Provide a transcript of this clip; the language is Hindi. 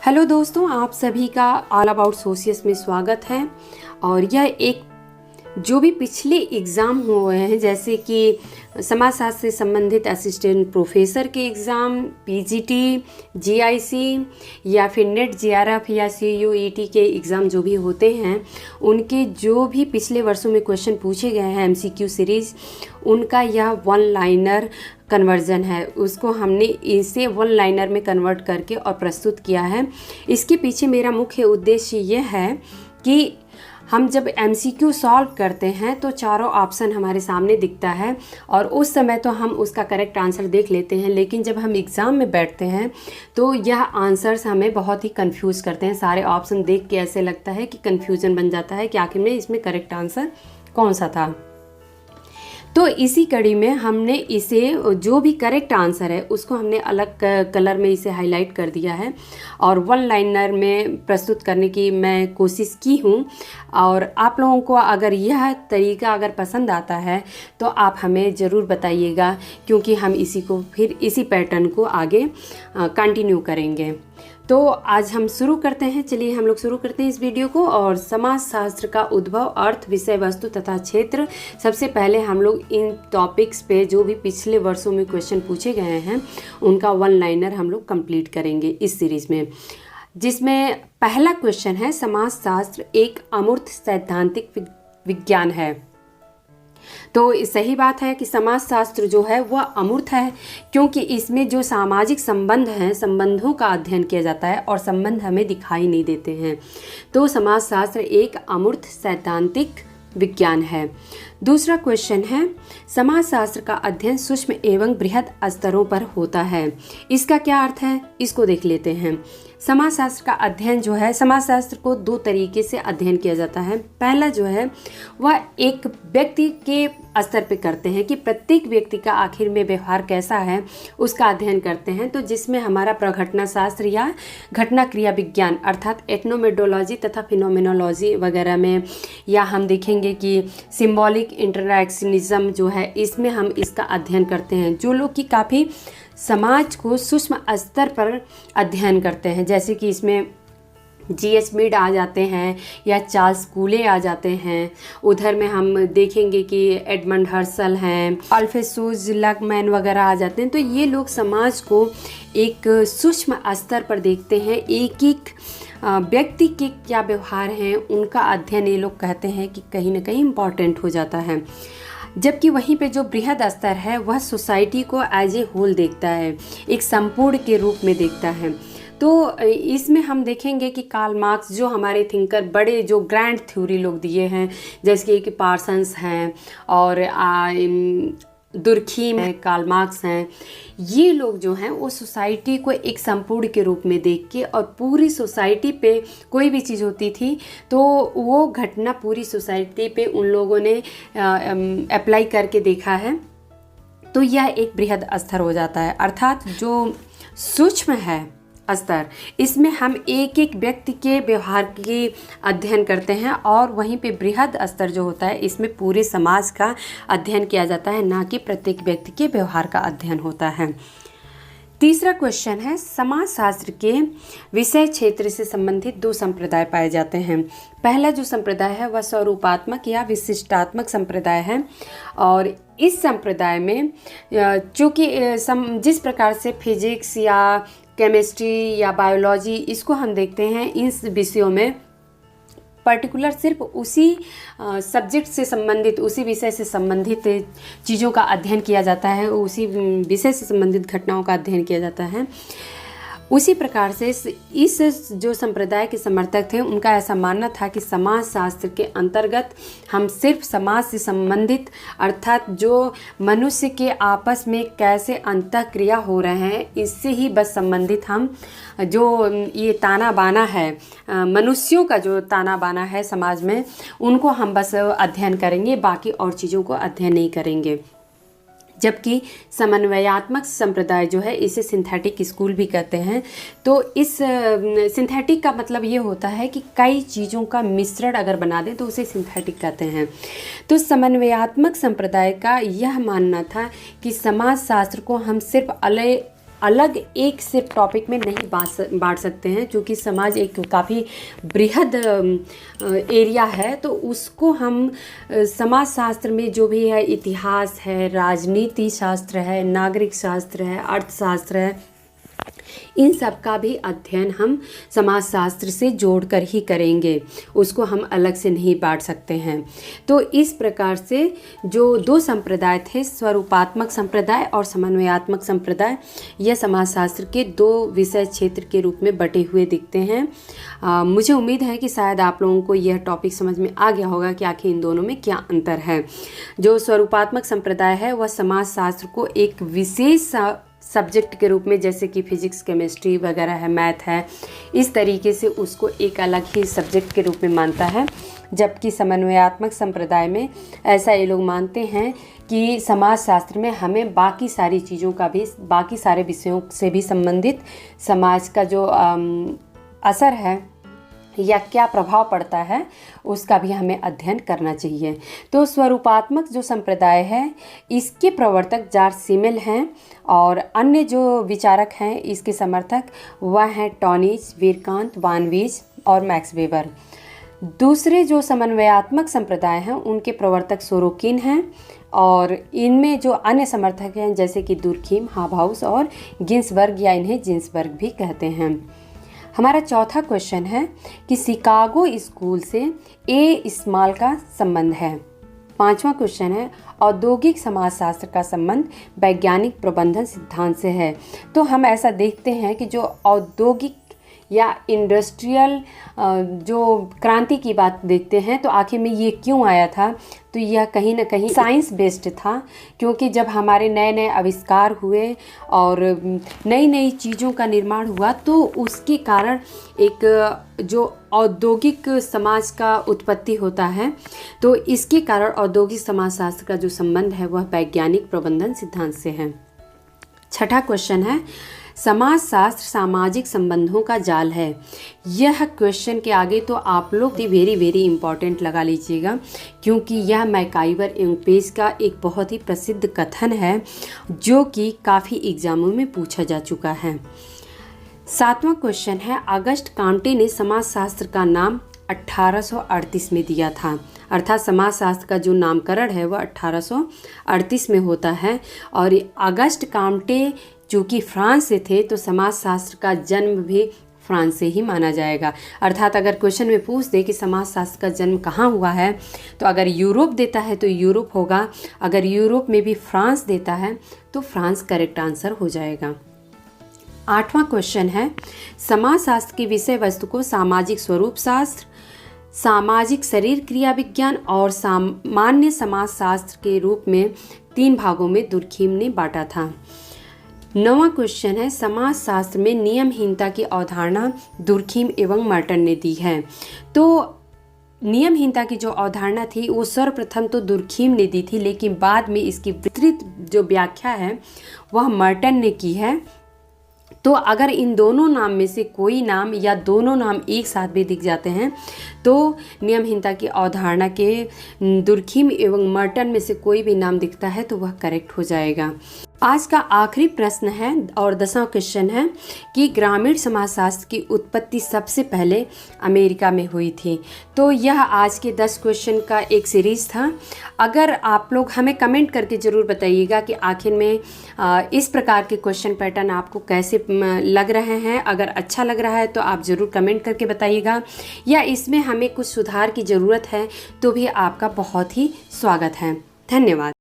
हेलो दोस्तों, आप सभी का ऑल अबाउट सोशियस में स्वागत है। और यह एक जो भी पिछले एग्ज़ाम हुए हैं, जैसे कि समाजशास्त्र से संबंधित असिस्टेंट प्रोफेसर के एग्ज़ाम, पीजीटी, जीआईसी या फिर नेट जेआरएफ या सीयूईटी के एग्ज़ाम जो भी होते हैं, उनके जो भी पिछले वर्षों में क्वेश्चन पूछे गए हैं एमसीक्यू सीरीज़, उनका यह वन लाइनर कन्वर्जन है। उसको हमने इसे वन लाइनर में कन्वर्ट करके और प्रस्तुत किया है। इसके पीछे मेरा मुख्य उद्देश्य यह है कि हम जब एमसीक्यू सॉल्व करते हैं तो चारों ऑप्शन हमारे सामने दिखता है और उस समय तो हम उसका करेक्ट आंसर देख लेते हैं, लेकिन जब हम एग्ज़ाम में बैठते हैं तो यह आंसर्स हमें बहुत ही कंफ्यूज करते हैं। सारे ऑप्शन देख के ऐसे लगता है कि कंफ्यूजन बन जाता है कि आखिर में इसमें करेक्ट आंसर कौन सा था। तो इसी कड़ी में हमने इसे जो भी करेक्ट आंसर है उसको हमने अलग कलर में इसे हाईलाइट कर दिया है और वन लाइनर में प्रस्तुत करने की मैं कोशिश की हूँ। और आप लोगों को अगर यह तरीका अगर पसंद आता है तो आप हमें ज़रूर बताइएगा, क्योंकि हम इसी को फिर इसी पैटर्न को आगे कंटिन्यू करेंगे। तो आज हम शुरू करते हैं। चलिए हम लोग शुरू करते हैं इस वीडियो को। और समाजशास्त्र का उद्भव, अर्थ, विषय वस्तु तथा क्षेत्र। सबसे पहले हम लोग इन टॉपिक्स पे जो भी पिछले वर्षों में क्वेश्चन पूछे गए हैं उनका वन लाइनर हम लोग कंप्लीट करेंगे इस सीरीज़ में, जिसमें पहला क्वेश्चन है, समाजशास्त्र एक अमूर्त सैद्धांतिक विज्ञान है। तो सही बात है कि समाजशास्त्र जो है वह अमूर्त है, क्योंकि इसमें जो सामाजिक संबंध हैं, संबंधों का अध्ययन किया जाता है और संबंध हमें दिखाई नहीं देते हैं। तो समाजशास्त्र एक अमूर्त सैद्धांतिक विज्ञान है। दूसरा क्वेश्चन है, समाजशास्त्र का अध्ययन सूक्ष्म एवं बृहद स्तरों पर होता है। इसका क्या अर्थ है, इसको देख लेते हैं। समाजशास्त्र का अध्ययन जो है, समाजशास्त्र को दो तरीके से अध्ययन किया जाता है। पहला जो है वह एक व्यक्ति के स्तर पे करते हैं कि प्रत्येक व्यक्ति का आखिर में व्यवहार कैसा है, उसका अध्ययन करते हैं। तो जिसमें हमारा प्रघटना शास्त्र या घटना क्रिया विज्ञान अर्थात एथनोमेडोलॉजी तथा फिनोमेनोलॉजी वगैरह में, या हम देखेंगे कि सिंबॉलिक इंटरैक्शनिज्म जो है, इसमें हम इसका अध्ययन करते हैं। जो लोग कि काफ़ी समाज को सूक्ष्म स्तर पर अध्ययन करते हैं, जैसे कि इसमें जीएस मीड आ जाते हैं या चार्ल्स कूले आ जाते हैं। उधर में हम देखेंगे कि एडमंड हर्सल हैं, अल्फ्रेड लकमैन वगैरह आ जाते हैं। तो ये लोग समाज को एक सूक्ष्म स्तर पर देखते हैं, एक एक व्यक्ति के क्या व्यवहार हैं उनका अध्ययन ये लोग कहते हैं कि कहीं ना कहीं इम्पॉर्टेंट हो जाता है। जबकि वहीं पे जो बृहद स्तर है वह सोसाइटी को एज ए होल देखता है, एक संपूर्ण के रूप में देखता है। तो इसमें हम देखेंगे कि कार्ल मार्क्स जो हमारे थिंकर, बड़े जो ग्रैंड थ्योरी लोग दिए हैं, जैसे कि पार्सन्स हैं और दुर्खीम है, कार्ल मार्क्स हैं, ये लोग जो हैं वो सोसाइटी को एक संपूर्ण के रूप में देख के, और पूरी सोसाइटी पे कोई भी चीज़ होती थी तो वो घटना पूरी सोसाइटी पे उन लोगों ने अप्लाई करके देखा है। तो यह एक बृहद स्तर हो जाता है। अर्थात जो सूक्ष्म है स्तर, इसमें हम एक एक व्यक्ति के व्यवहार की अध्ययन करते हैं, और वहीं पे बृहद स्तर जो होता है इसमें पूरे समाज का अध्ययन किया जाता है, ना कि प्रत्येक व्यक्ति के व्यवहार का अध्ययन होता है। तीसरा क्वेश्चन है, समाजशास्त्र के विषय क्षेत्र से संबंधित दो संप्रदाय पाए जाते हैं। पहला जो संप्रदाय है वह स्वरूपात्मक या विशिष्टात्मक संप्रदाय है, और इस संप्रदाय में चूँकि जिस प्रकार से फिजिक्स या केमिस्ट्री या बायोलॉजी इसको हम देखते हैं, इन विषयों में पर्टिकुलर सिर्फ उसी सब्जेक्ट से संबंधित, उसी विषय से संबंधित चीज़ों का अध्ययन किया जाता है, उसी विषय से संबंधित घटनाओं का अध्ययन किया जाता है। उसी प्रकार से इस जो संप्रदाय के समर्थक थे उनका ऐसा मानना था कि समाजशास्त्र के अंतर्गत हम सिर्फ समाज से संबंधित, अर्थात जो मनुष्य के आपस में कैसे अंतःक्रिया हो रहे हैं, इससे ही बस संबंधित हम जो ये ताना बाना है, मनुष्यों का जो ताना बाना है समाज में, उनको हम बस अध्ययन करेंगे, बाकी और चीज़ों को अध्ययन नहीं करेंगे। जबकि समन्वयात्मक संप्रदाय जो है, इसे सिंथेटिक स्कूल भी कहते हैं। तो इस सिंथेटिक का मतलब ये होता है कि कई चीज़ों का मिश्रण अगर बना दें तो उसे सिंथेटिक कहते हैं। तो समन्वयात्मक संप्रदाय का यह मानना था कि समाजशास्त्र को हम सिर्फ अलग एक सिर्फ टॉपिक में नहीं बांट सकते हैं, क्योंकि समाज एक काफ़ी बृहद एरिया है। तो उसको हम समाज शास्त्र में जो भी है, इतिहास है, राजनीति शास्त्र है, नागरिक शास्त्र है, अर्थशास्त्र है, इन सब का भी अध्ययन हम समाजशास्त्र से जोड़कर ही करेंगे, उसको हम अलग से नहीं बांट सकते हैं। तो इस प्रकार से जो दो संप्रदाय थे, स्वरूपात्मक संप्रदाय और समन्वयात्मक संप्रदाय, यह समाजशास्त्र के दो विषय क्षेत्र के रूप में बटे हुए दिखते हैं। मुझे उम्मीद है कि शायद आप लोगों को यह टॉपिक समझ में आ गया होगा कि आखिर इन दोनों में क्या अंतर है। जो स्वरूपात्मक संप्रदाय है वह समाजशास्त्र को एक विशेष सब्जेक्ट के रूप में, जैसे कि फिजिक्स, केमिस्ट्री वगैरह है, मैथ है, इस तरीके से उसको एक अलग ही सब्जेक्ट के रूप में मानता है। जबकि समन्वयात्मक संप्रदाय में ऐसा ये लोग मानते हैं कि समाजशास्त्र में हमें बाकी सारी चीज़ों का भी, बाकी सारे विषयों से भी संबंधित समाज का जो असर है या क्या प्रभाव पड़ता है उसका भी हमें अध्ययन करना चाहिए। तो स्वरूपात्मक जो संप्रदाय है इसके प्रवर्तक जॉर्ज सिमेल हैं और अन्य जो विचारक हैं इसके समर्थक वह हैं टॉनिज, वीरकांत, वान वीज और मैक्स वेबर। दूसरे जो समन्वयात्मक संप्रदाय हैं उनके प्रवर्तक सोरोकिन हैं और इनमें जो अन्य समर्थक हैं जैसे कि दुर्खीम, हाबहाउस और गिन्सबर्ग, या इन्हें जिन्सबर्ग भी कहते हैं। हमारा चौथा क्वेश्चन है कि शिकागो स्कूल से ए स्मॉल का संबंध है। पांचवा क्वेश्चन है औद्योगिक समाजशास्त्र का संबंध वैज्ञानिक प्रबंधन सिद्धांत से है। तो हम ऐसा देखते हैं कि जो औद्योगिक या इंडस्ट्रियल जो क्रांति की बात देखते हैं तो आखिर में ये क्यों आया था, तो यह कहीं ना कहीं साइंस बेस्ड था, क्योंकि जब हमारे नए नए आविष्कार हुए और नई नई चीज़ों का निर्माण हुआ तो उसके कारण एक जो औद्योगिक समाज का उत्पत्ति होता है। तो इसके कारण औद्योगिक समाजशास्त्र का जो संबंध है वह वैज्ञानिक प्रबंधन सिद्धांत से है। छठा क्वेश्चन है समाजशास्त्र सामाजिक संबंधों का जाल है। यह क्वेश्चन के आगे तो आप लोग वेरी वेरी इंपॉर्टेंट लगा लीजिएगा, क्योंकि यह मैकाइवर एवं पेज का एक बहुत ही प्रसिद्ध कथन है जो कि काफ़ी एग्जामों में पूछा जा चुका है। सातवां क्वेश्चन है अगस्ट कांटे ने समाजशास्त्र का नाम 1838 में दिया था, अर्थात समाजशास्त्र का जो नामकरण है वह 1838 में होता है। और अगस्ट कांटे चूँकि फ्रांस से थे तो समाजशास्त्र का जन्म भी फ्रांस से ही माना जाएगा। अर्थात अगर क्वेश्चन में पूछ दे कि समाजशास्त्र का जन्म कहाँ हुआ है तो अगर यूरोप देता है तो यूरोप होगा, अगर यूरोप में भी फ्रांस देता है तो फ्रांस करेक्ट आंसर हो जाएगा। आठवां क्वेश्चन है समाजशास्त्र की विषय वस्तु को सामाजिक स्वरूप शास्त्र, सामाजिक शरीर क्रिया विज्ञान और सामान्य समाजशास्त्र के रूप में 3 भागों में दुर्खीम ने बांटा था। 9वां क्वेश्चन है समाजशास्त्र में नियमहीनता की अवधारणा दुर्खीम एवं मर्टन ने दी है। तो नियमहीनता की जो अवधारणा थी वो सर्वप्रथम तो दुर्खीम ने दी थी, लेकिन बाद में इसकी विस्तृत जो व्याख्या है वह मर्टन ने की है। तो अगर इन दोनों नाम में से कोई नाम या दोनों नाम एक साथ भी दिख जाते हैं तो नियमहीनता की अवधारणा के दुर्खीम एवं मर्टन में से कोई भी नाम दिखता है तो वह करेक्ट हो जाएगा। आज का आखिरी प्रश्न है और 10वां क्वेश्चन है कि ग्रामीण समाजशास्त्र की उत्पत्ति सबसे पहले अमेरिका में हुई थी। तो यह आज के 10 क्वेश्चन का एक सीरीज़ था। अगर आप लोग हमें कमेंट करके ज़रूर बताइएगा कि आखिर में इस प्रकार के क्वेश्चन पैटर्न आपको कैसे लग रहे हैं। अगर अच्छा लग रहा है तो आप ज़रूर कमेंट करके बताइएगा, या इसमें हमें कुछ सुधार की ज़रूरत है तो भी आपका बहुत ही स्वागत है। धन्यवाद।